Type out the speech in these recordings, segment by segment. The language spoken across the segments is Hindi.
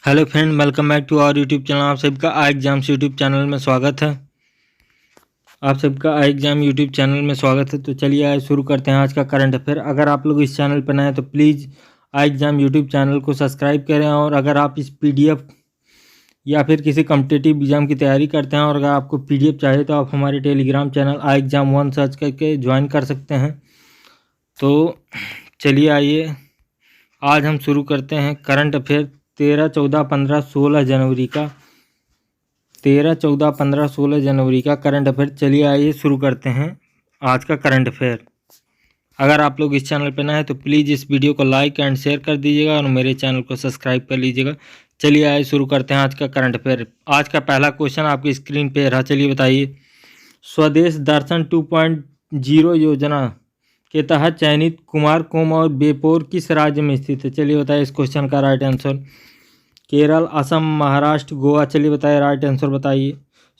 Hello friend, welcome back to our YouTube channel. आप सबका आई एग्जाम्स यूट्यूब चैनल में स्वागत है। तो चलिए आज शुरू करते हैं आज का करंट अफेयर। अगर आप लोग इस चैनल पर नए हैं तो please I exam YouTube channel को सब्सक्राइब करें। और अगर आप इस पीडीएफ या फिर किसी कॉम्पिटिटिव एग्जाम की तैयारी करते हैं और अगर आपको पीडीएफ चाहिए तो आप हमारे टेलीग्राम चैनल आई एग्जाम 1 सर्च करके ज्वाइन कर सकते हैं। तो चलिए आइए आज हम शुरू करते हैं करंट अफेयर 13, 14, 15, 16 जनवरी का 13, 14, 15, 16 जनवरी का करंट अफेयर। चलिए आइए शुरू करते हैं आज का करंट अफेयर। अगर आप लोग इस चैनल पर नए हैं तो प्लीज़ इस वीडियो को लाइक एंड शेयर कर दीजिएगा और मेरे चैनल को सब्सक्राइब कर लीजिएगा। चलिए आइए शुरू करते हैं आज का करंट अफेयर। आज का पहला क्वेश्चन आपकी स्क्रीन पे रहा। चलिए बताइए, स्वदेश दर्शन 2.0 योजना के तहत चयनित कुमारकोम और बेपोर किस राज्य में स्थित है? चलिए बताइए इस क्वेश्चन का राइट आंसर। केरल, असम, महाराष्ट्र, गोवा। चलिए बताइए राइट आंसर बताइए।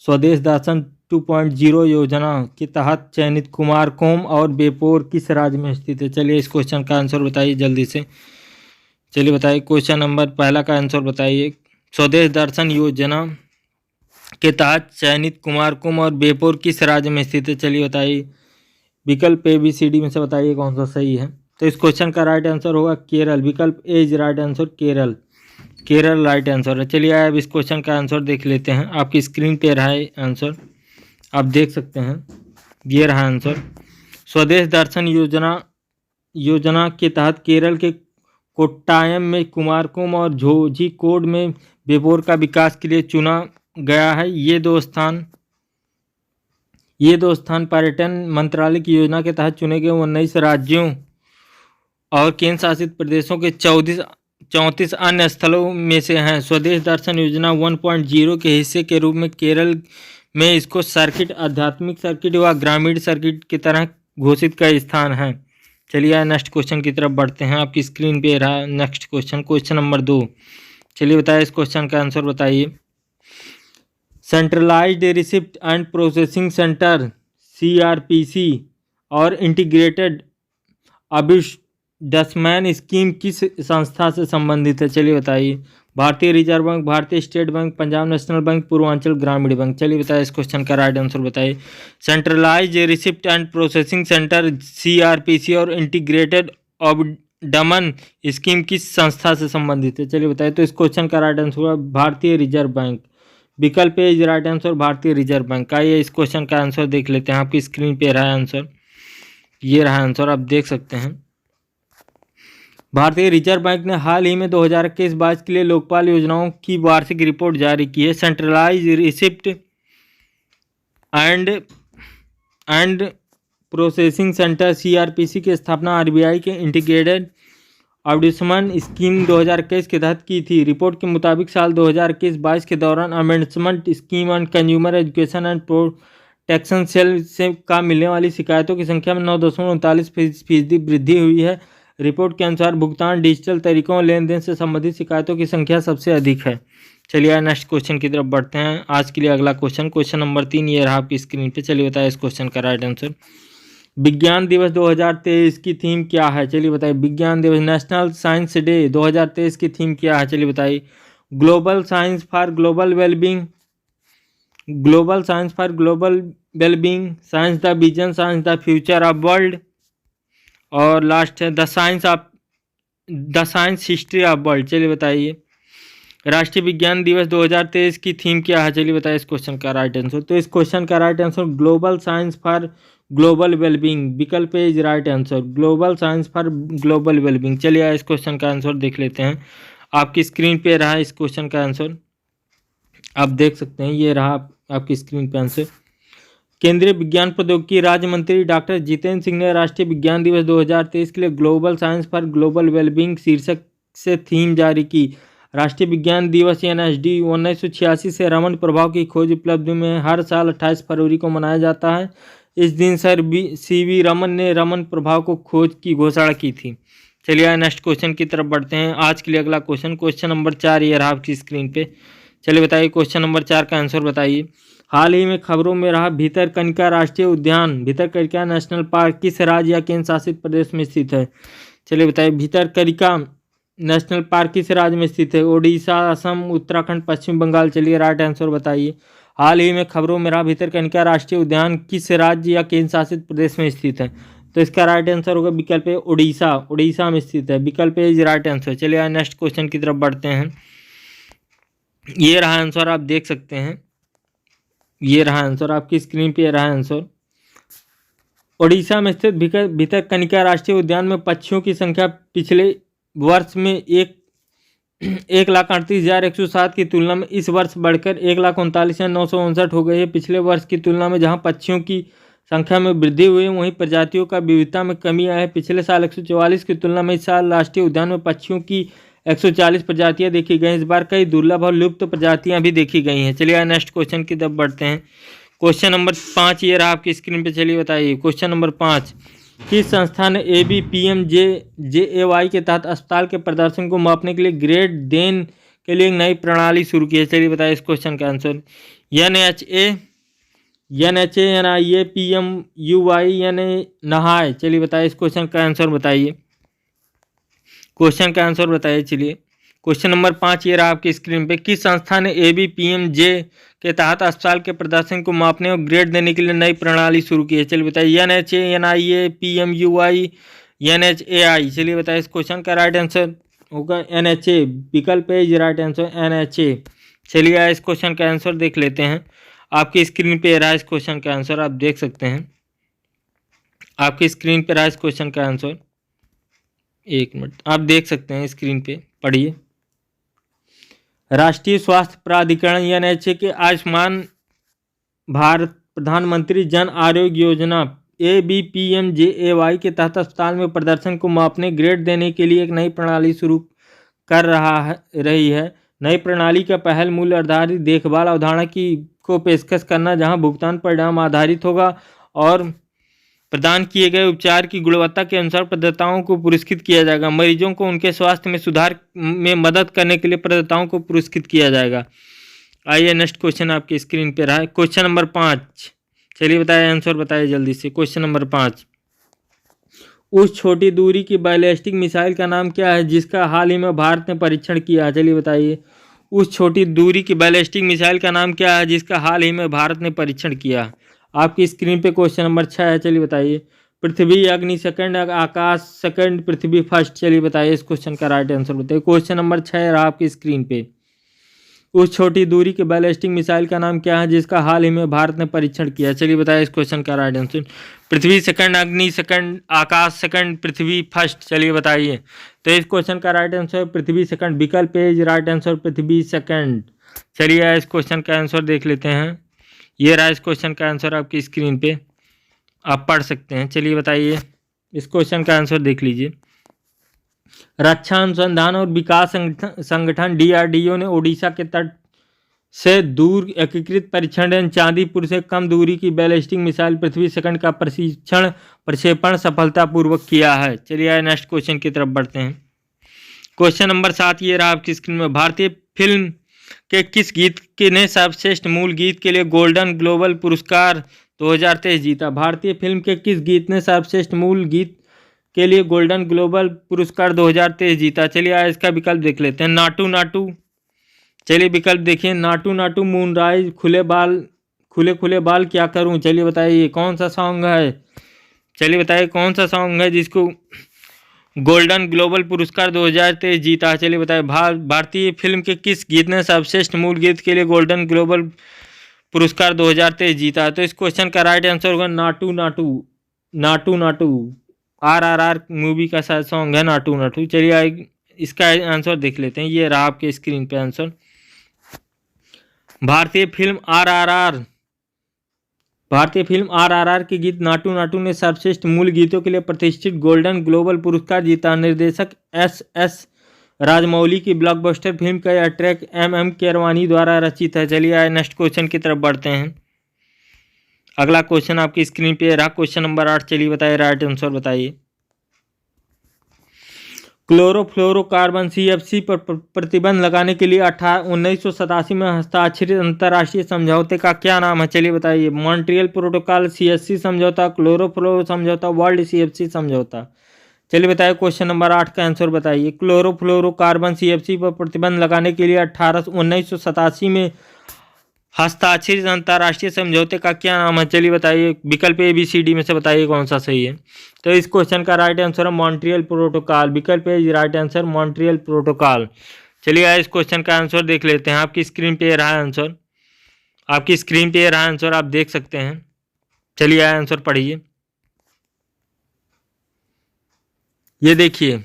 स्वदेश दर्शन 2.0 योजना के तहत चयनित कुमारकोम और बेपोर किस राज्य में स्थित है? चलिए इस क्वेश्चन का आंसर बताइए जल्दी से। चलिए बताइए क्वेश्चन नंबर पहला का आंसर बताइए। स्वदेश दर्शन योजना के तहत चयनित कुमारकोम और बेपोर किस राज्य में स्थित है? चलिए बताइए विकल्प ए बी सी डी में से बताइए कौन सा सही है। तो इस क्वेश्चन का राइट आंसर होगा केरल। विकल्प A is right answer, Kerala right answer है। चलिए अब इस क्वेश्चन का आंसर देख लेते हैं। आपकी स्क्रीन पे रहा है आंसर, आप देख सकते हैं, ये रहा आंसर। स्वदेश दर्शन योजना के तहत केरल के कोट्टायम में कुमारकोम और झोझीकोड में बेपोर का विकास के लिए चुना गया है। ये दो स्थान पर्यटन मंत्रालय की योजना के तहत चुने गए 19 राज्यों और केंद्र शासित प्रदेशों के 34 अन्य स्थलों में से हैं। स्वदेश दर्शन योजना 1.0 के हिस्से के रूप में केरल में इसको सर्किट, आध्यात्मिक सर्किट व ग्रामीण सर्किट की तरह घोषित कई स्थान हैं। चलिए नेक्स्ट क्वेश्चन की तरफ बढ़ते हैं। आपकी स्क्रीन पे रहा नेक्स्ट क्वेश्चन नंबर 2। चलिए बताइए इस क्वेश्चन का आंसर बताइए। Centralised receipt and processing centre CRPC और इंटीग्रेटेड अबिडसमैन स्कीम किस संस्था से संबंधित है? चलिए बताइए। भारतीय रिजर्व बैंक, भारतीय state bank, Punjab national bank, Purvanchal ग्रामीण बैंक। चलिए बताइए इस क्वेश्चन का राइट आंसर बताइए। Centralised receipt and processing centre CRPC और इंटीग्रेटेड अबिडसमैन स्कीम किस संस्था से संबंधित है? चलिए बताइए। तो इस क्वेश्चन का राइट आंसर होगा भारतीय रिजर्व बैंक। विकल्प ए इज राइट आंसर, भारतीय रिजर्व बैंक का। ये इस क्वेश्चन का आंसर देख लेते हैं। आपकी स्क्रीन पे रहा आंसर, ये रहा आंसर, आप देख सकते हैं। भारतीय रिजर्व बैंक ने हाल ही में 2021-22 के लिए लोकपाल योजनाओं की वार्षिक रिपोर्ट जारी की है। Centralise receipt and processing centre CRPC की स्थापना RBI के इंटीग्रेटेड अबिडसमैन स्कीम 2021 के तहत की थी। रिपोर्ट के मुताबिक साल 2021-22 के दौरान amendment scheme and consumer education and protection cell से का मिलने वाली शिकायतों की संख्या में 9.39% वृद्धि हुई है। रिपोर्ट के अनुसार भुगतान डिजिटल तरीकों और लेन देन से संबंधित शिकायतों की संख्या सबसे अधिक है। चलिए नेक्स्ट क्वेश्चन की तरफ बढ़ते हैं। आज के लिए अगला क्वेश्चन नंबर 3 ये रहा आपकी स्क्रीन पे। चलिए बताइए इस क्वेश्चन का राइट आंसर। विज्ञान दिवस 2023 की थीम क्या है? चलिए बताइए। विज्ञान दिवस, नेशनल साइंस डे 2023 की थीम क्या है? चलिए बताइए। Global science for global wellbeing, science the vision, science the future of world, और लास्ट है the science history of world. चलिए बताइए। राष्ट्रीय विज्ञान दिवस 2023 की थीम क्या है? चलिए बताइए इस क्वेश्चन का राइट आंसर। तो इस क्वेश्चन का right answer global science for global wellbeing. विकल्प A is right answer, global science for global wellbeing. चलिए इस क्वेश्चन का आंसर देख लेते हैं। आपकी स्क्रीन पे रहा इस क्वेश्चन का आंसर, आप देख सकते हैं, ये रहा आपकी स्क्रीन पे आंसर। केंद्रीय विज्ञान प्रौद्योगिकी राज्य मंत्री डॉक्टर जितेंद्र सिंह ने राष्ट्रीय विज्ञान दिवस 2023 के लिए global science for global wellbeing शीर्षक से थीम जारी की। राष्ट्रीय विज्ञान दिवस NSD 1986 से रमन प्रभाव की खोज उपलब्धि में हर साल 28 फरवरी को मनाया जाता है। इस दिन सर CV रमन ने रमन प्रभाव को खोज की घोषणा की थी। चलिए नेक्स्ट क्वेश्चन की तरफ बढ़ते हैं। आज के लिए अगला क्वेश्चन नंबर 4 ये रहा आपकी स्क्रीन पे। चलिए बताइए क्वेश्चन नंबर 4 का आंसर बताइए। हाल ही में खबरों में रहा भितरकनिका राष्ट्रीय उद्यान, भितरकनिका नेशनल पार्क किस राज्य या केंद्र शासित प्रदेश में स्थित है? चलिए बताइए। भितरकनिका नेशनल पार्क किस राज्य में स्थित है? ओडिशा, असम, उत्तराखंड, पश्चिम बंगाल। चलिए राइट आंसर बताइए। हाल ही में खबरों में रहा भितरकनिका राष्ट्रीय उद्यान किस राज्य या केंद्र शासित प्रदेश में स्थित है? तो इसका राइट आंसर होगा विकल्प ए ओडिशा। ओडिशा में स्थित है। विकल्प ए इज राइट आंसर। चलिए नेक्स्ट क्वेश्चन की तरफ बढ़ते हैं। ये रहा आंसर, आप देख सकते हैं। ये रहा आंसर, आपकी स्क्रीन पे रहा आंसर। ओडिशा में स्थित भितरकनिका राष्ट्रीय उद्यान में पक्षियों की संख्या पिछले वर्ष में 1,38,107 की तुलना में इस वर्ष बढ़कर 1,39,959 हो गई है। पिछले वर्ष की तुलना में जहां पक्षियों की संख्या में वृद्धि हुई है, वहीं प्रजातियों का विविधता में कमी आई है। पिछले साल 144 की तुलना में इस साल राष्ट्रीय उद्यान में पक्षियों की 140 प्रजातियां देखी गई। इस बार कई दुर्लभ और लुप्त प्रजातियां भी देखी गई हैं। चलिए नेक्स्ट क्वेश्चन की तरफ बढ़ते हैं। क्वेश्चन नंबर 5 ये रहा आपकी स्क्रीन पे। चलिए बताइए क्वेश्चन नंबर 5। किस संस्था ने ABPMJAY के तहत अस्पताल के प्रदर्शन को मापने के लिए ग्रेड देने के लिए एक नई प्रणाली शुरू की है? चलिए बताइए इस क्वेश्चन का answer. NHA, NIA, PMUY, NHAI। चलिए बताइए इस क्वेश्चन का आंसर बताइए। क्वेश्चन का आंसर बताइए। चलिए क्वेश्चन नंबर 5 ये रहा आपकी स्क्रीन पे। किस संस्था ने ABPMJ के तहत अस्पताल के प्रदर्शन को मापने और ग्रेड देने के लिए नई प्रणाली शुरू की है? चलिए बताइए। NHA, NIA, PMUY, NHAI। चलिए बताइए इस क्वेश्चन का राइट आंसर होगा NHA। विकल्प ए राइट आंसर NHA। चलिए इस क्वेश्चन का आंसर देख लेते हैं। आपकी स्क्रीन पे रहा इस क्वेश्चन का आंसर, आप देख सकते हैं। आपकी स्क्रीन पे रहा इस क्वेश्चन का आंसर। एक मिनट, आप देख सकते हैं स्क्रीन पे, पढ़िए। राष्ट्रीय स्वास्थ्य प्राधिकरण NHA के आयुष्मान भारत प्रधानमंत्री जन आरोग्य योजना ABPMJAY के तहत अस्पताल में प्रदर्शन को मापने ग्रेड देने के लिए एक नई प्रणाली शुरू कर रही है। नई प्रणाली का पहल मूल्य आधारित देखभाल अवधारणा को पेशकश करना, जहां भुगतान परिणाम आधारित होगा और प्रदान किए गए उपचार की गुणवत्ता के अनुसार प्रदाताओं को पुरस्कृत किया जाएगा। मरीजों को उनके स्वास्थ्य में सुधार में मदद करने के लिए प्रदाताओं को पुरस्कृत किया जाएगा। आइए नेक्स्ट क्वेश्चन आपकी स्क्रीन पे रहा है। Question number 5। चलिए बताइए आंसर बताइए जल्दी से। Question number 5। उस छोटी दूरी की बैलिस्टिक मिसाइल का नाम क्या है जिसका हाल ही में भारत ने परीक्षण किया? चलिए बताइए। उस छोटी दूरी की बैलिस्टिक मिसाइल का नाम क्या है जिसका हाल ही में भारत ने परीक्षण किया? आपकी स्क्रीन पे क्वेश्चन नंबर 6 है। चलिए बताइए। पृथ्वी अग्नि सेकंड, आकाश सेकंड, पृथ्वी फर्स्ट। चलिए बताइए इस क्वेश्चन का राइट आंसर बताइए। क्वेश्चन नंबर 6 रहा आपकी स्क्रीन पे। उस छोटी दूरी के बैलिस्टिक मिसाइल का नाम क्या है जिसका हाल ही में भारत ने परीक्षण किया? चलिए बताइए इस क्वेश्चन का राइट आंसर। पृथ्वी सेकंड, अग्नि सेकंड, आकाश सेकंड, पृथ्वी फर्स्ट। चलिए बताइए। तो इस क्वेश्चन का राइट आंसर पृथ्वी सेकंड। विकल्प ए राइट आंसर पृथ्वी सेकंड। चलिए इस क्वेश्चन का आंसर देख लेते हैं। ये रहा इस क्वेश्चन का आंसर आपकी स्क्रीन पे, आप पढ़ सकते हैं। चलिए बताइए इस क्वेश्चन का आंसर देख लीजिए। रक्षा अनुसंधान और विकास संगठन DRDO ने ओडिशा के तट से दूर एकीकृत परीक्षण चांदीपुर से कम दूरी की बैलिस्टिक मिसाइल पृथ्वी सेकंड का प्रक्षेपण सफलतापूर्वक किया है। चलिए नेक्स्ट क्वेश्चन की तरफ बढ़ते हैं। क्वेश्चन नंबर 7 ये रहा आपकी स्क्रीन में। भारतीय फिल्म के किस गीत ने सर्वश्रेष्ठ मूल गीत के लिए गोल्डन ग्लोबल पुरस्कार 2023 जीता? भारतीय फिल्म के किस गीत ने सर्वश्रेष्ठ मूल गीत के लिए गोल्डन ग्लोबल पुरस्कार 2023 जीता? चलिए इसका विकल्प देख लेते हैं। नाटू नाटू। चलिए विकल्प देखिए। नाटू नाटू, मूनराइज, खुले खुले बाल, क्या करूं। चलिए बताइए कौन सा सॉन्ग है? चलिए बताइए कौन सा सॉन्ग है जिसको गोल्डन ग्लोबल पुरस्कार 2023 जीता? चलिए बताइए। भारतीय फिल्म के किस गीत ने सर्वश्रेष्ठ मूल गीत के लिए गोल्डन ग्लोबल पुरस्कार 2023 जीता? तो इस क्वेश्चन का राइट आंसर होगा नाटू नाटू। नाटू नाटू RRR मूवी का शायद सॉन्ग है नाटू नाटू। चलिए इसका आंसर देख लेते हैं। ये रहा आपके स्क्रीन पे आंसर। भारतीय फिल्म RRR के गीत नाटू नाटू ने सर्वश्रेष्ठ मूल गीतों के लिए प्रतिष्ठित गोल्डन ग्लोबल पुरस्कार जीता। निर्देशक SS राजमौली की ब्लॉकबस्टर फिल्म का यह ट्रैक MM कीरवानी द्वारा रचित है। चलिए नेक्स्ट क्वेश्चन की तरफ बढ़ते हैं। अगला क्वेश्चन आपकी स्क्रीन पे रहा क्वेश्चन नंबर 8। चलिए बताइए राइट आंसर बताइए। क्लोरोफ्लोरोकार्बन CFC पर प्रतिबंध लगाने के लिए 1987 में हस्ताक्षरित अंतर्राष्ट्रीय समझौते का क्या नाम है? चलिए बताइए। मॉन्ट्रियल प्रोटोकॉल, CSC समझौता, क्लोरोफ्लोरो समझौता, वर्ल्ड CFC समझौता। चलिए बताइए क्वेश्चन नंबर 8 का आंसर बताइए। क्लोरोफ्लोरोकार्बन CFC पर प्रतिबंध लगाने के लिए 1987 में हस्ताक्षरित अंतर्राष्ट्रीय समझौते का क्या नाम है? चलिए बताइए, विकल्प ABCD में से बताइए कौन सा सही है। तो इस क्वेश्चन का राइट आंसर है मॉन्ट्रियल प्रोटोकॉल। विकल्प ए राइट आंसर मॉन्ट्रियल प्रोटोकॉल। चलिए इस क्वेश्चन का आंसर देख लेते हैं। आपकी स्क्रीन पे रहा आंसर, आपकी स्क्रीन पे रहा आंसर, आप देख सकते हैं। चलिए आंसर पढ़िए। ये देखिए,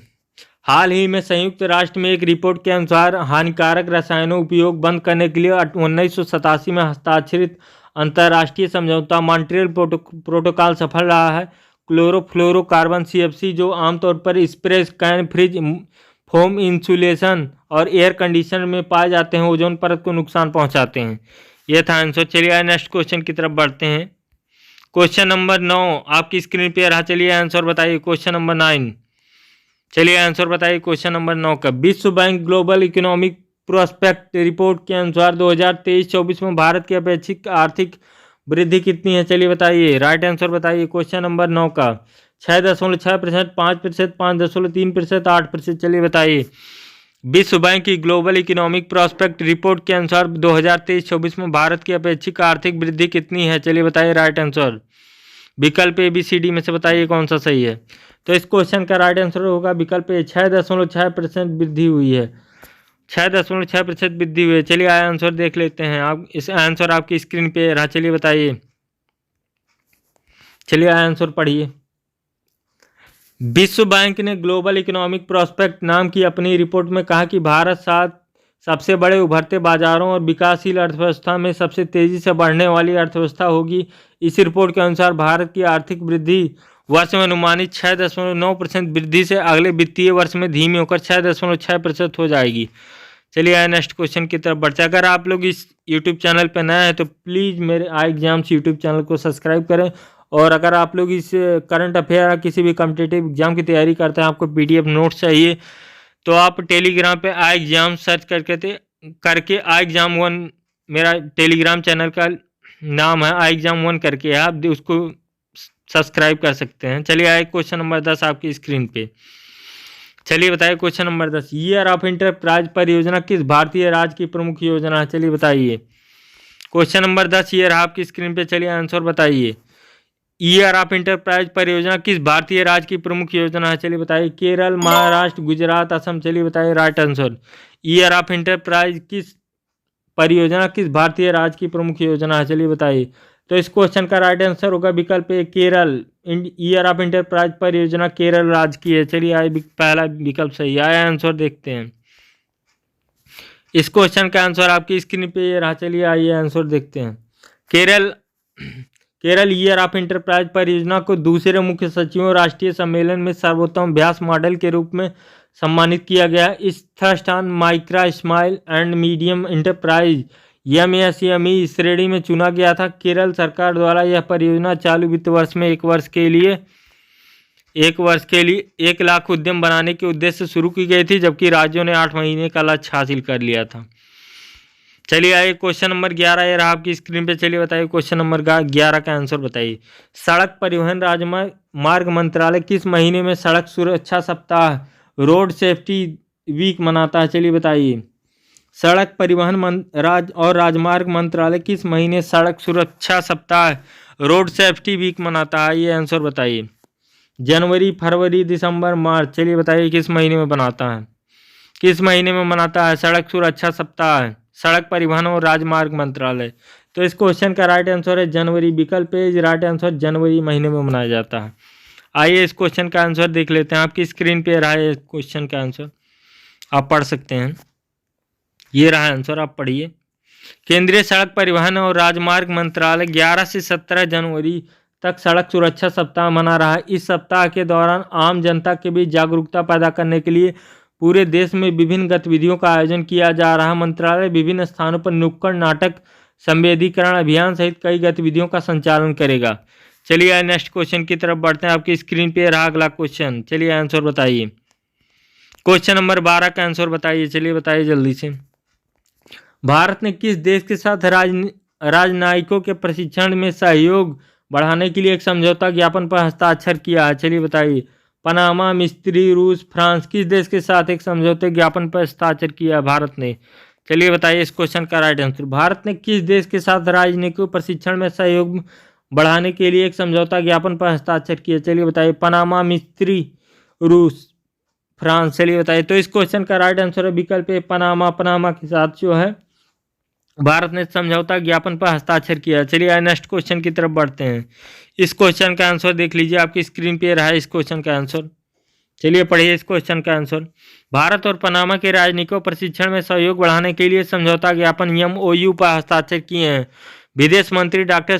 हाल ही में संयुक्त राष्ट्र में एक रिपोर्ट के अनुसार हानिकारक रसायनों उपयोग बंद करने के लिए 1987 में हस्ताक्षरित अंतर्राष्ट्रीय समझौता मॉन्ट्रियल प्रोटोकॉल सफल रहा है। क्लोरोफ्लोरोकार्बन CFC जो आमतौर पर spray, can, fridge, foam insulation और एयर कंडीशनर में पाए जाते हैं, ओजोन परत को नुकसान पहुंचाते हैं। यह था आंसर। चलिए नेक्स्ट क्वेश्चन की तरफ बढ़ते हैं। क्वेश्चन नंबर 9 आपकी स्क्रीन पे रहा। चलिए आंसर बताइए क्वेश्चन नंबर 9। चलिए आंसर बताइए क्वेश्चन नंबर 9 का। विश्व bank global economic prospect report के अनुसार 2023-24 में भारत की अपेक्षित आर्थिक वृद्धि कितनी है? चलिए बताइए, राइट आंसर बताइए क्वेश्चन नंबर 9 का। 6.6%, 5%, 5.3%, 8%। चलिए बताइए। विश्व बैंक की ग्लोबल इकोनॉमिक प्रोस्पेक्ट रिपोर्ट के अनुसार 2023-24 में भारत की अपेक्षित आर्थिक वृद्धि कितनी है? चलिए बताइए राइट आंसर। विकल्प ABCD में से बताइए कौन सा सही है। तो इस क्वेश्चन का राइट आंसर होगा विकल्प ए, 6.6% वृद्धि हुई है। 6.6% वृद्धि हुई है। चलिए आंसर देख लेते हैं। आप इस आंसर आपकी स्क्रीन पे रहा। चलिए बताइए। चलिए आंसर पढ़िए। विश्व बैंक ने ग्लोबल इकोनॉमिक प्रोस्पेक्ट नाम की अपनी रिपोर्ट में कहा कि भारत 7 सबसे बड़े उभरते बाजारों और विकासशील अर्थव्यवस्था में सबसे तेजी से बढ़ने वाली अर्थव्यवस्था होगी। इस रिपोर्ट के अनुसार भारत की आर्थिक वृद्धि वर्ष में अनुमानित 6.9% वृद्धि से अगले वित्तीय वर्ष में धीमी होकर 6.6% हो जाएगी। चलिए नेक्स्ट क्वेश्चन की तरफ बढ़ते हैं। अगर आप लोग इस यूट्यूब चैनल पर नए हैं तो प्लीज़ मेरे आई एग्जाम्स यूट्यूब चैनल को सब्सक्राइब करें। और अगर आप लोग इस करंट अफेयर किसी भी कॉम्पिटिटिव एग्जाम की तैयारी करते हैं, आपको PDF नोट्स चाहिए, तो आप टेलीग्राम पे आई एग्जाम सर्च करके आई एग्जाम 1 मेरा टेलीग्राम चैनल का नाम है, आई एग्जाम 1 करके आप उसको सब्सक्राइब कर सकते हैं। चलिए आए क्वेश्चन नंबर 10 आपकी स्क्रीन पे। चलिए बताइए question number 10। Year of enterprise परियोजना किस भारतीय राज्य की प्रमुख योजना है? चलिए बताइए। क्वेश्चन नंबर 10 ईयर आपकी स्क्रीन पे। चलिए आंसर बताइए। ईयर ऑफ इंटरप्राइज परियोजना किस भारतीय राज्य की प्रमुख योजना है? चलिए बताइए। केरल, महाराष्ट्र, गुजरात, असम। चलिए बताइए right answer. Year of enterprise किस परियोजना किस भारतीय राज्य की प्रमुख योजना है? चलिए बताइए। तो इस क्वेश्चन का राइट आंसर होगा विकल्प ए, केरल। ईयर ऑफ इंटरप्राइज परियोजना केरल राज्य की है। चलिए आए पहला विकल्प सही आया। आंसर देखते हैं। इस क्वेश्चन का आंसर आपकी स्क्रीन पे ये रहा। चलिए आइए आंसर देखते हैं। केरल ईयर ऑफ इंटरप्राइज परियोजना को दूसरे मुख्य सचिवों राष्ट्रीय सम्मेलन में सर्वोत्तम अभ्यास मॉडल के रूप में सम्मानित किया गया। इस thrust on micro, small and medium enterprise MSME श्रेणी में चुना गया था। केरल सरकार द्वारा यह परियोजना चालू वित्त वर्ष में एक वर्ष के लिए 1 लाख उद्यम बनाने के उद्देश्य से शुरू की गई थी, जबकि राज्यों ने 8 महीने का लक्ष्य हासिल कर लिया था। चलिए आइए क्वेश्चन नंबर 11 ये रहा आपकी स्क्रीन पे। चलिए बताइए क्वेश्चन नंबर 11 का आंसर बताइए। सड़क परिवहन राजमार्ग मंत्रालय किस महीने में सड़क सुरक्षा सप्ताह, रोड सेफ्टी वीक मनाता है? चलिए बताइए। सड़क परिवहन राजमार्ग मंत्रालय किस महीने सड़क सुरक्षा सप्ताह, रोड सेफ्टी वीक मनाता है? ये आंसर बताइए। जनवरी, फरवरी, दिसंबर, मार्च। चलिए बताइए किस महीने में बनाता है, किस महीने में मनाता है सड़क सुरक्षा सप्ताह सड़क परिवहन और राजमार्ग मंत्रालय? तो इस क्वेश्चन का राइट आंसर है जनवरी। विकल्प ए राइट आंसर जनवरी महीने में मनाया जाता है। आइए इस क्वेश्चन का आंसर देख लेते हैं। आपकी स्क्रीन पे रहा है क्वेश्चन का आंसर, आप पढ़ सकते हैं। ये रहा आंसर, आप पढ़िए। केंद्रीय सड़क परिवहन और राजमार्ग मंत्रालय 11 से 17 जनवरी तक सड़क सुरक्षा सप्ताह मना रहा है। इस सप्ताह के दौरान आम जनता के बीच जागरूकता पैदा करने के लिए पूरे देश में विभिन्न गतिविधियों का आयोजन किया जा रहा है। मंत्रालय विभिन्न स्थानों पर नुक्कड़ नाटक, संवेदीकरण अभियान सहित कई गतिविधियों का संचालन करेगा। चलिए नेक्स्ट क्वेश्चन की तरफ बढ़ते हैं। आपकी स्क्रीन पे रहा अगला क्वेश्चन। चलिए आंसर बताइए। क्वेश्चन नंबर 12 का आंसर बताइए। चलिए बताइए जल्दी से। भारत ने किस देश के साथ राजनयिकों के प्रशिक्षण में सहयोग बढ़ाने के लिए एक समझौता ज्ञापन पर हस्ताक्षर किया है? चलिए बताइए। पनामा, मिस्री, रूस, फ्रांस किस देश के साथ एक समझौते ज्ञापन पर हस्ताक्षर किया भारत ने? चलिए बताइए इस क्वेश्चन का राइट आंसर। भारत ने किस देश के साथ राजनयिक प्रशिक्षण में सहयोग बढ़ाने के लिए एक समझौता ज्ञापन पर हस्ताक्षर किया? चलिए बताइए। पनामा, मिस्री, रूस, फ्रांस। चलिए बताइए। तो इस क्वेश्चन का राइट आंसर है विकल्प ए पनामा। पनामा के साथ जो है भारत ने समझौता ज्ञापन पर हस्ताक्षर किया। चलिए नेक्स्ट क्वेश्चन की तरफ बढ़ते हैं। इस क्वेश्चन का आंसर देख लीजिए, आपकी स्क्रीन पे रहा है इस क्वेश्चन का आंसर। चलिए पढ़िए इस क्वेश्चन का आंसर। भारत और पनामा के राजनयिकों प्रशिक्षण में सहयोग बढ़ाने के लिए समझौता ज्ञापन MOU पर हस्ताक्षर किए हैं। विदेश मंत्री डॉक्टर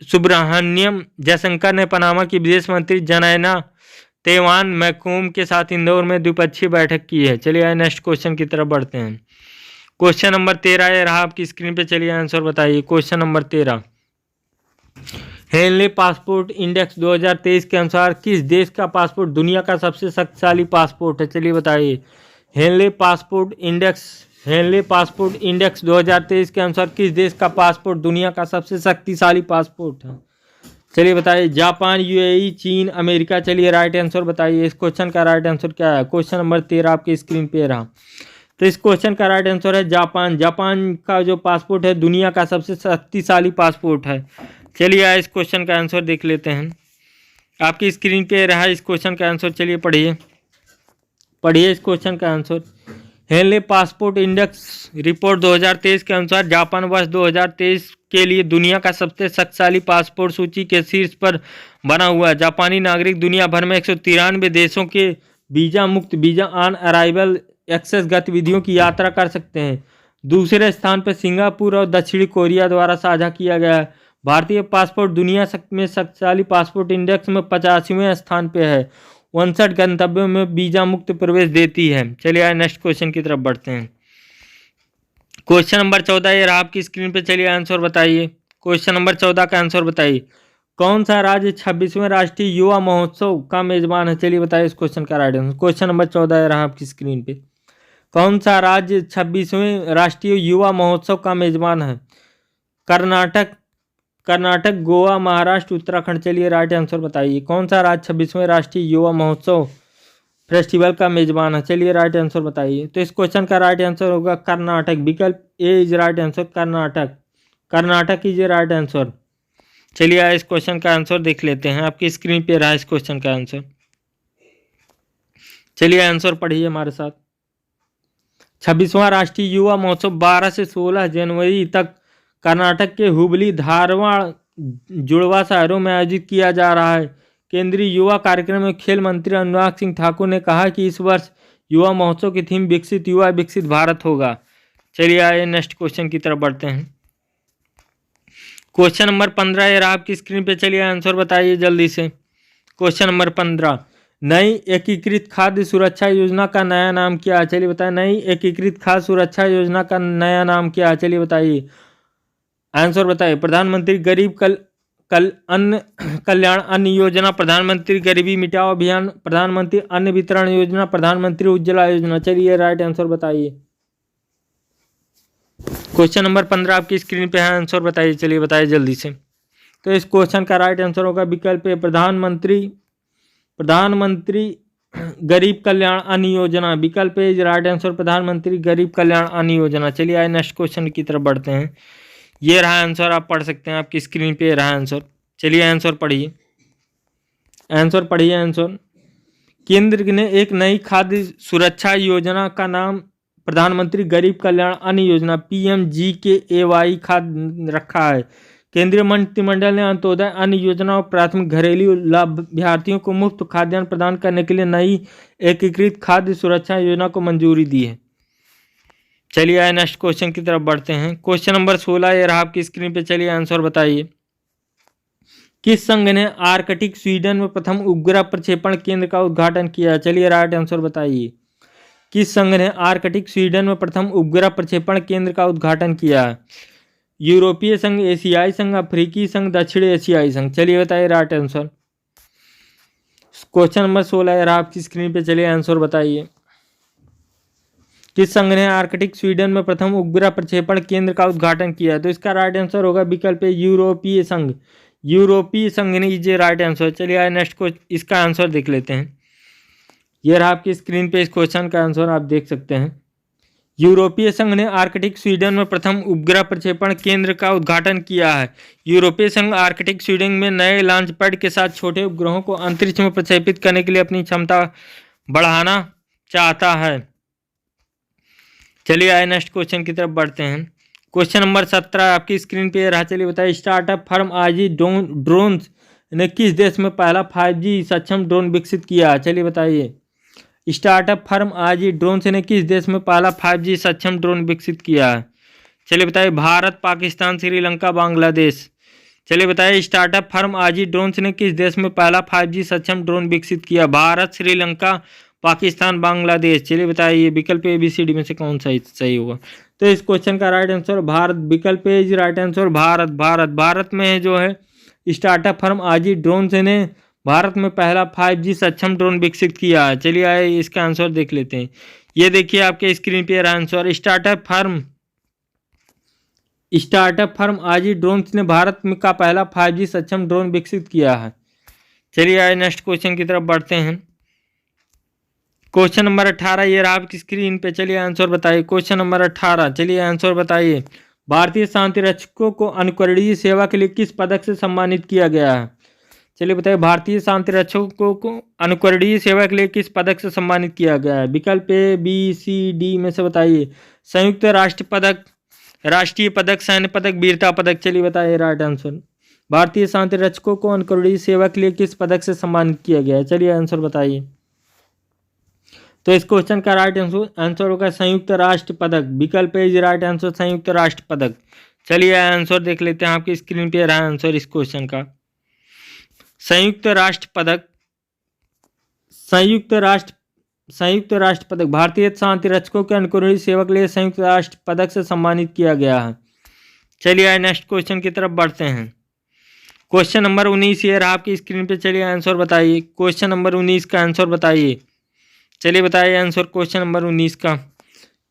सुब्रहान्यम जयशंकर ने पनामा की विदेश मंत्री जनाइना तेवान मैकूम के साथ इंदौर में द्विपक्षीय बैठक की है। चलिए नेक्स्ट क्वेश्चन की तरफ बढ़ते हैं। क्वेश्चन नंबर 13 ये रहा आपकी स्क्रीन पे। चलिए आंसर बताइए। Question number 13, Henley passport index 2023 के अनुसार किस देश का पासपोर्ट दुनिया का सबसे शक्तिशाली पासपोर्ट है? चलिए बताइए। हेनले पासपोर्ट इंडेक्स 2023 के अनुसार किस देश का पासपोर्ट दुनिया का सबसे शक्तिशाली पासपोर्ट है? चलिए बताइए। जापान, UAE, चीन, अमेरिका। चलिए राइट आंसर बताइए। इस क्वेश्चन का राइट आंसर क्या है? क्वेश्चन नंबर 13 आपकी स्क्रीन पे रहा। तो इस क्वेश्चन का राइट आंसर है जापान। जापान का जो पासपोर्ट है दुनिया का सबसे शक्तिशाली पासपोर्ट है। चलिए इस क्वेश्चन का आंसर देख लेते हैं। आपकी स्क्रीन पे रहा इस क्वेश्चन का आंसर। चलिए पढ़िए इस क्वेश्चन का answer. Henley passport index report 2023 के अनुसार जापान वर्ष 2023 के लिए दुनिया का सबसे शक्तिशाली पासपोर्ट सूची के शीर्ष पर बना हुआ है। जापानी नागरिक दुनिया भर में 193 देशों के वीजा मुक्त वीजा ऑन अराइवल एक्सेस गतिविधियों की यात्रा कर सकते हैं। दूसरे स्थान पर सिंगापुर और दक्षिणी कोरिया द्वारा साझा किया गया है। भारतीय पासपोर्ट दुनिया में शक्तिशाली पासपोर्ट इंडेक्स में 85वें स्थान पर है। 59 गंतव्यों में वीजा मुक्त प्रवेश देती है। चलिए नेक्स्ट क्वेश्चन की तरफ बढ़ते हैं। क्वेश्चन नंबर 14 ये रहा आपकी स्क्रीन पे। चलिए आंसर बताइए। क्वेश्चन नंबर 14 का आंसर बताइए। कौन सा राज्य 26वें राष्ट्रीय युवा महोत्सव का मेजबान है? चलिए बताइए इस क्वेश्चन का राइट आंसर। क्वेश्चन नंबर 14 ये रहा आपकी स्क्रीन पे। कौन सा राज्य 26वें राष्ट्रीय युवा महोत्सव का मेजबान है? कर्नाटक, गोवा, महाराष्ट्र, उत्तराखंड। चलिए राइट आंसर बताइए। कौन सा राज्य 26वें राष्ट्रीय युवा महोत्सव फेस्टिवल का मेजबान है? चलिए राइट आंसर बताइए। तो इस क्वेश्चन का राइट आंसर होगा कर्नाटक। विकल्प A is right answer. Karnataka is right answer. चलिए इस क्वेश्चन का आंसर देख लेते हैं। आपकी स्क्रीन पे रहा इस क्वेश्चन का आंसर। चलिए आंसर पढ़िए हमारे साथ। 26वां राष्ट्रीय युवा महोत्सव 12 से 16 जनवरी तक कर्नाटक के हुबली, धारवाड़, जुड़वा शहरों में आयोजित किया जा रहा है। केंद्रीय युवा कार्यक्रम में खेल मंत्री अनुराग सिंह ठाकुर ने कहा कि इस वर्ष युवा महोत्सव की थीम विकसित युवा विकसित भारत होगा। चलिए आइए नेक्स्ट क्वेश्चन की तरफ बढ़ते हैं। क्वेश्चन नंबर 15 ये रहा आपकी स्क्रीन पे। चलिए आंसर बताइए जल्दी से। क्वेश्चन नंबर 15, नई एकीकृत खाद्य सुरक्षा योजना का नया नाम क्या है? चलिए बताइए। नई एकीकृत खाद्य सुरक्षा योजना का नया नाम क्या है? चलिए बताइए। आंसर बताइए। प्रधानमंत्री गरीब कल्याण अन्न योजना, प्रधानमंत्री गरीबी मिटाओ अभियान, प्रधानमंत्री अन्न वितरण योजना, प्रधानमंत्री उज्ज्वला योजना। चलिए राइट आंसर बताइए। क्वेश्चन नंबर 15 आपकी स्क्रीन पे है। आंसर बताइए। चलिए बताइए जल्दी से। तो इस क्वेश्चन का राइट आंसर होगा विकल्प ए प्रधानमंत्री गरीब कल्याण अन्न योजना। विकल्प ए इज राइट आंसर। प्रधानमंत्री गरीब कल्याण अन्न योजना। चलिए आइए नेक्स्ट क्वेश्चन की तरफ बढ़ते हैं। ये रहा आंसर, आप पढ़ सकते हैं। आपकी स्क्रीन पे रहा आंसर। चलिए आंसर पढ़िए। आंसर केंद्र ने एक नई खाद्य सुरक्षा योजना का नाम प्रधानमंत्री गरीब कल्याण अन्न योजना PMGKAY रखा है। केंद्रीय मंत्रिमंडल ने अंत्योदय अन्न योजना और प्राथमिक घरेलू लाभार्थियों को मुफ्त खाद्यान्न प्रदान करने के लिए नई एकीकृत खाद्य सुरक्षा योजना को मंजूरी दी है। चलिए आइए नेक्स्ट क्वेश्चन की तरफ बढ़ते हैं। क्वेश्चन नंबर 16 ये रहा आपकी स्क्रीन पे। चलिए आंसर बताइए। किस संघ ने आर्कटिक स्वीडन में प्रथम उपग्रह प्रक्षेपण केंद्र का उद्घाटन किया? चलिए राइट आंसर बताइए। किस संघ ने आर्कटिक स्वीडन में प्रथम उपग्रह प्रक्षेपण केंद्र का उद्घाटन किया? यूरोपीय संघ, एशियाई संघ, अफ्रीकी संघ, दक्षिण एशियाई संघ। चलिए बताइए राइट आंसर। क्वेश्चन नंबर 16 ये रहा आपकी स्क्रीन पे। चलिए आंसर बताइए। किस संघ ने आर्कटिक स्वीडन में प्रथम उपग्रह प्रक्षेपण केंद्र का उद्घाटन किया? तो इसका राइट आंसर होगा विकल्प यूरोपीय संघ। यूरोपीय संघ ने, ये राइट आंसर। चलिए आए नेक्स्ट को, इसका आंसर देख लेते हैं। ये रहा आपकी स्क्रीन पे इस क्वेश्चन का आंसर, आप देख सकते हैं। यूरोपीय संघ ने आर्कटिक स्वीडन में प्रथम उपग्रह प्रक्षेपण केंद्र का उद्घाटन किया है। यूरोपीय संघ आर्कटिक स्वीडन में नए लॉन्च पैड के साथ छोटे उपग्रहों को अंतरिक्ष में प्रक्षेपित करने के लिए अपनी क्षमता बढ़ाना चाहता है। चलिए आए नेक्स्ट क्वेश्चन की तरफ बढ़ते हैं। क्वेश्चन नंबर 17 आपकी स्क्रीन पे रहा। चलिए बताइए, स्टार्टअप फर्म आईजी ड्रोन्स ने किस देश में पहला 5G सक्षम ड्रोन विकसित किया? चलिए बताइए, स्टार्टअप फर्म आईजी ड्रोन्स ने किस देश में पहला 5G सक्षम ड्रोन विकसित किया है? चलिए बताइए, भारत, पाकिस्तान, श्रीलंका, बांग्लादेश। चलिए बताइए, स्टार्टअप फर्म आईजी ड्रोन्स ने किस देश में पहला 5G सक्षम ड्रोन विकसित किया? भारत, श्रीलंका, पाकिस्तान, बांग्लादेश। चलिए बताइए, विकल्प ABCD में से कौन सा सही होगा? तो इस क्वेश्चन का राइट आंसर भारत, विकल्प A is right answer. Bharat में जो है स्टार्टअप फर्म आईजी ड्रोन्स ने भारत में पहला 5G सक्षम ड्रोन विकसित किया है। चलिए आए इसका आंसर देख लेते हैं। ये देखिए आपके स्क्रीन पे answer, startup firm IG drones ने भारत में का पहला 5G सक्षम ड्रोन विकसित किया है। चलिए आए नेक्स्ट क्वेश्चन की तरफ बढ़ते हैं। क्वेश्चन नंबर 18 ये रहा आपकी स्क्रीन पे। चलिए आंसर बताइए। क्वेश्चन नंबर 18, चलिए आंसर बताइए। भारतीय शांति रक्षकों को अनुकरणीय सेवा के लिए किस पदक से सम्मानित किया गया है? चलिए बताइए, भारतीय शांति रक्षकों को अनुकरणीय सेवा के लिए किस पदक से सम्मानित किया गया है? विकल्प ABCD में से बताइए। संयुक्त राष्ट्र पदक, राष्ट्रीय पदक, सैन्य पदक, वीरता पदक। चलिए बताइए राइट आंसर। भारतीय शांति रक्षकों को अनुकरणीय सेवा के लिए किस पदक से सम्मानित किया गया है? चलिए आंसर बताइए। तो इस क्वेश्चन का राइट आंसर होगा संयुक्त राष्ट्र पदक। विकल्प इज राइट आंसर, संयुक्त राष्ट्र पदक। चलिए आंसर देख लेते हैं। आपकी स्क्रीन पे रहा आंसर इस क्वेश्चन का, संयुक्त राष्ट्र पदक। संयुक्त राष्ट्र पदक भारतीय शांति रक्षकों के अनुकरणीय सेवा के लिए संयुक्त राष्ट्र पदक से सम्मानित किया गया है। चलिए आए नेक्स्ट क्वेश्चन की तरफ बढ़ते हैं। क्वेश्चन नंबर 19 ये रहा आपकी स्क्रीन पे। चलिए आंसर बताइए। क्वेश्चन नंबर 19 का आंसर बताइए। चलिए बताइए आंसर क्वेश्चन नंबर 19 का।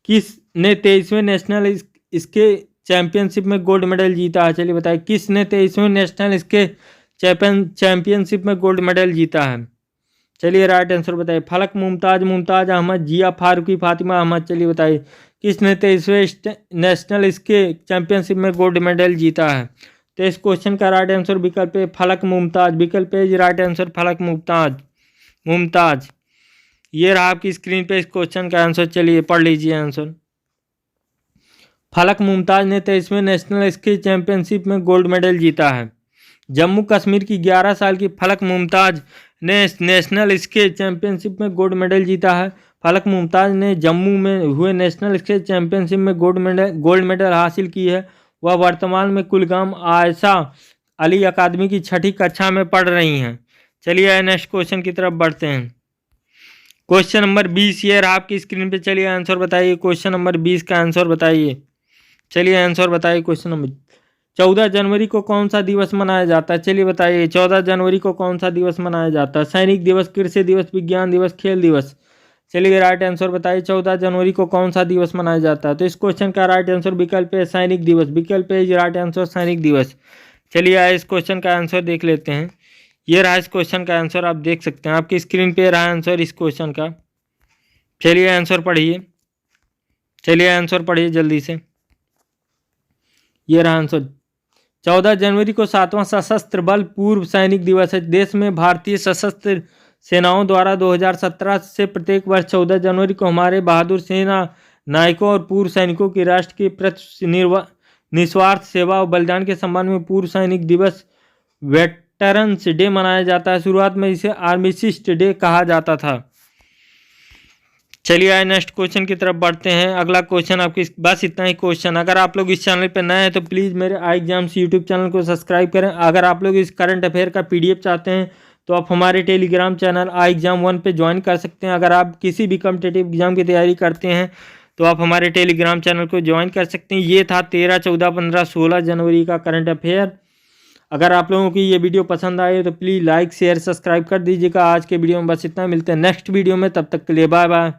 किसने 23वें नेशनल इसके चैंपियनशिप में गोल्ड मेडल जीता है? चलिए बताइए, किसने 23वें नेशनल इसके चैंपियनशिप में गोल्ड मेडल जीता है? चलिए राइट आंसर बताइए। फलक, मुमताज अहमद, जिया फारूकी, फातिमा अहमद। चलिए बताइए, किसने 23वें नेशनल इसके चैंपियनशिप में गोल्ड मेडल जीता है? तो इस क्वेश्चन का राइट आंसर विकल्प ए फलक मुमताज। विकल्प ए राइट आंसर, फलक मुमताज। ये रहा आपकी स्क्रीन पे इस क्वेश्चन का आंसर। चलिए पढ़ लीजिए आंसर। फलक मुमताज ने 23वें नेशनल स्की चैंपियनशिप में गोल्ड मेडल जीता है। जम्मू कश्मीर की 11 साल की फलक मुमताज ने नेशनल स्की चैंपियनशिप में गोल्ड मेडल जीता है। फलक मुमताज ने जम्मू में हुए नेशनल स्की चैंपियनशिप में गोल्ड मेडल हासिल की है। वह वर्तमान में कुलगाम आयशा अली अकादमी की 6ठी कक्षा में पढ़ रही हैं। चलिए नेक्स्ट क्वेश्चन की तरफ बढ़ते हैं। क्वेश्चन नंबर 20 ये रहा आपकी स्क्रीन पे। चलिए आंसर बताइए। क्वेश्चन नंबर 20 का आंसर बताइए। चलिए आंसर बताइए। क्वेश्चन नंबर 14 जनवरी को कौन सा दिवस मनाया जाता है? चलिए बताइए, 14 जनवरी को कौन सा दिवस मनाया जाता है? सैनिक दिवस, कृषि दिवस, विज्ञान दिवस, खेल दिवस। चलिए राइट आंसर बताइए, 14 जनवरी को कौन सा दिवस मनाया जाता है? तो इस क्वेश्चन का राइट आंसर विकल्प है सैनिक दिवस। विकल्प है राइट आंसर, सैनिक दिवस। चलिए आए इस क्वेश्चन का आंसर देख लेते हैं। ये रहा इस क्वेश्चन का आंसर, आप देख सकते हैं आपकी स्क्रीन पे रहा आंसर इस क्वेश्चन का। चलिए आंसर पढ़िए। चलिए आंसर पढ़िए जल्दी से। ये रहा आंसर। 14 जनवरी को 7वां सशस्त्र बल पूर्व सैनिक दिवस है। देश में भारतीय सशस्त्र सेनाओं द्वारा 2017 से प्रत्येक वर्ष 14 जनवरी को हमारे बहादुर सेना नायकों और पूर्व सैनिकों की राष्ट्र के प्रति निस्वार्थ सेवा और बलिदान के सम्मान में पूर्व सैनिक दिवस वेटरन्स डे मनाया जाता है। शुरुआत में इसे आर्मिसिस्ट डे कहा जाता था। चलिए आए नेक्स्ट क्वेश्चन की तरफ बढ़ते हैं। अगला क्वेश्चन आपकी बस इतना ही क्वेश्चन। अगर आप लोग इस चैनल पर नए हैं तो प्लीज़ मेरे आई एग्जाम्स यूट्यूब चैनल को सब्सक्राइब करें। अगर आप लोग इस करंट अफेयर का PDF चाहते हैं तो आप हमारे टेलीग्राम चैनल आई एग्जाम 1 पे ज्वाइन कर सकते हैं। अगर आप किसी भी कॉम्पिटिटिव एग्जाम की तैयारी करते हैं तो आप हमारे टेलीग्राम चैनल को ज्वाइन कर सकते हैं। ये था 13, 14, 15, 16 जनवरी का करंट अफेयर। अगर आप लोगों की ये वीडियो पसंद आए तो प्लीज़ लाइक, शेयर, सब्सक्राइब कर दीजिएगा। आज के वीडियो में बस इतना, मिलते हैं नेक्स्ट वीडियो में। तब तक के लिए बाय बाय।